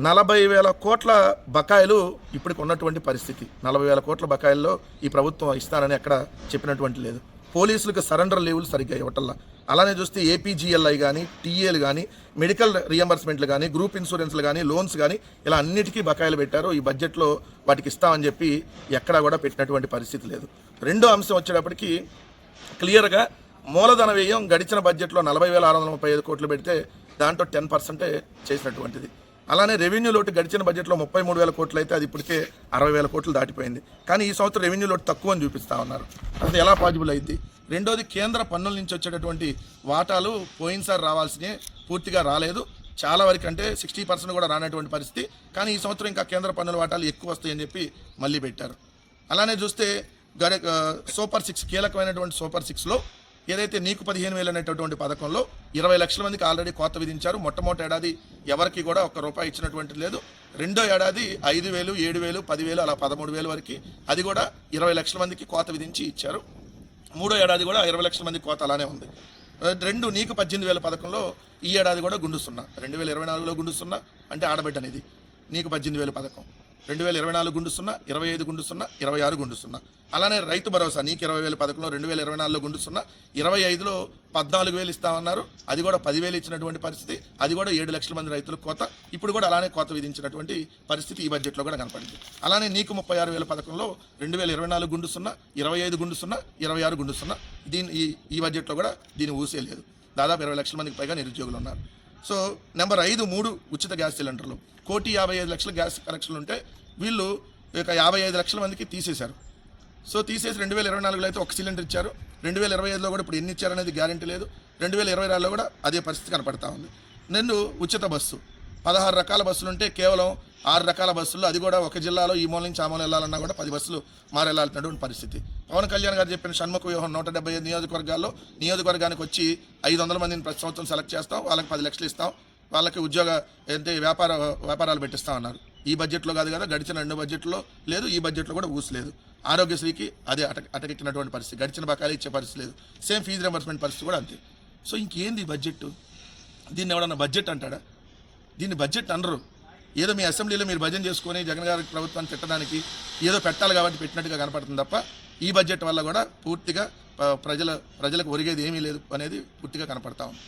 40,000 కోట్ల బకాయిలు ఇప్పటికి ఉన్నటువంటి పరిస్థితి. 40,000 కోట్ల బకాయిల్లో ఈ ప్రభుత్వం ఇస్తానని ఎక్కడ చెప్పినటువంటి లేదు. పోలీసులకు సరెండర్ లీవులు సరిగ్గా ఇవ్వటల్లా. అలానే చూస్తే ఏపీజీఎల్ఐ కానీ, టీఏలు కానీ, మెడికల్ రియంబర్స్మెంట్లు కానీ, గ్రూప్ ఇన్సూరెన్స్లు కానీ, లోన్స్ కానీ ఇలా అన్నిటికీ బకాయిలు పెట్టారు. ఈ బడ్జెట్లో వాటికి ఇస్తామని చెప్పి ఎక్కడా కూడా పెట్టినటువంటి పరిస్థితి లేదు. రెండో అంశం వచ్చేటప్పటికి క్లియర్గా మూలధన వ్యయం గడిచిన బడ్జెట్లో 40,635 కోట్లు పెడితే దాంట్లో 10% చేసినటువంటిది. అలానే రెవెన్యూ లోటు గడిచిన బడ్జెట్లో 33,000 కోట్లు అయితే అది ఇప్పటికే 60,000 కోట్లు దాటిపోయింది. కానీ ఈ సంవత్సరం రెవెన్యూ లోటు తక్కువ అని చూపిస్తూ ఉన్నారు. అది ఎలా పాజిబుల్ అయింది? రెండోది, కేంద్ర పన్నుల నుంచి వచ్చేటటువంటి వాటాలు పోయినసారి రావాల్సినే పూర్తిగా రాలేదు. చాలా వరకు అంటే 60% కూడా రానటువంటి పరిస్థితి. కానీ ఈ సంవత్సరం ఇంకా కేంద్ర పన్నుల వాటాలు ఎక్కువ వస్తాయని చెప్పి మళ్ళీ పెట్టారు. అలానే చూస్తే సూపర్ 6 కీలకమైనటువంటి సూపర్ 6లో ఏదైతే నీకు 15,000 అనేటటువంటి పథకంలో 20 లక్షల మందికి ఆల్రెడీ కోత విధించారు. మొట్టమొదటి ఏడాది ఎవరికి కూడా ₹1 ఇచ్చినటువంటి లేదు. రెండో ఏడాది 5,000, 7,000, 10,000 అలా 13,000 వరకు అది కూడా 20 లక్షల మందికి కోత విధించి ఇచ్చారు. మూడో ఏడాది కూడా 20 లక్షల మంది కోత అలానే ఉంది. రెండు నీకు 18,000 పథకంలో ఈ ఏడాది కూడా గుండు సున్నా. 2024లో గుండు సున్నా అంటే ఆడబిడ్డ అనేది నీకు 18,000 పథకం. 2024 గుండు సున్నా, 25 గుండు సున్నా, 26 గుండు సున్నా. అలానే రైతు భరోసా నీకు 20,000 పథకంలో 2024లో గుండు సున్నా, 25లో 14,000 ఇస్తామన్నారు. అది కూడా 10,000 ఇచ్చినటువంటి పరిస్థితి. అది కూడా 7 లక్షల మంది రైతులకు కోత. ఇప్పుడు కూడా అలానే కోత విధించినటువంటి పరిస్థితి ఈ బడ్జెట్లో కూడా కనపడింది. అలానే నీకు 36,000 పథకంలో 2024 గుండు సున్నా, 25 గుండు సున్నా, 26 గుండు సున్నా. ఈ బడ్జెట్లో కూడా దీన్ని ఊసేయలేదు. దాదాపు 20 లక్షల మందికి పైగా నిరుద్యోగులు ఉన్నారు. సో నెంబర్ 5 3 ఉచిత గ్యాస్ సిలిండర్లు 1,55,00,000 గ్యాస్ కనెక్షన్లు ఉంటే వీళ్ళు ఇక 55 లక్షల మందికి తీసేశారు. సో తీసేసి 2024లో అయితే ఒక సిలిండర్ ఇచ్చారు. 2025లో కూడా ఇప్పుడు ఎన్ని ఇచ్చారనేది గ్యారెంటీ లేదు. 2026లో కూడా అదే పరిస్థితి కనపడతా ఉంది. ఉచిత బస్సు 16 రకాల బస్సులు ఉంటే కేవలం 6 రకాల బస్సులు, అది కూడా ఒక జిల్లాలో ఈ మూల నుంచి ఆ మూల వెళ్ళాలన్నా కూడా 10 బస్సులు మారెళ్ళాల్సినటువంటి పరిస్థితి. పవన్ కళ్యాణ్ గారు చెప్పిన షణ్ముఖ వ్యూహం 175 నియోజకవర్గాల్లో నియోజకవర్గానికి వచ్చి 500 మందిని ప్రతి సంవత్సరం సెలెక్ట్ చేస్తాం, వాళ్ళకి 10 లక్షలు ఇస్తాం, వాళ్ళకి ఉద్యోగ వ్యాపారాలు పెట్టిస్తాం అన్నారు. ఈ బడ్జెట్లో కాదు కదా, గడిచిన 2 బడ్జెట్లో లేదు, ఈ బడ్జెట్లో కూడా ఊసలేదు. ఆరోగ్యశ్రీకి అదే అటకెక్కినటువంటి పరిస్థితి, గడిచిన బకాయిలు ఇచ్చే పరిస్థితి లేదు. సేమ్ ఫీజు రింబర్స్మెంట్ పరిస్థితి కూడా అంతే. సో ఇంకేంది బడ్జెట్? దీన్ని ఎవడన్నా బడ్జెట్ అంటాడా? దీన్ని బడ్జెట్ అనరు. ఏదో మీ అసెంబ్లీలో మీరు భజన చేసుకొని జగన్ గారి ప్రభుత్వాన్ని తిట్టడానికి ఏదో పెట్టాలి కాబట్టి పెట్టినట్టుగా కనపడుతుంది తప్ప ఈ బడ్జెట్ వల్ల కూడా పూర్తిగా ప్రజలకు ఒరిగేది ఏమీ లేదు అనేది పూర్తిగా కనపడతా ఉంది.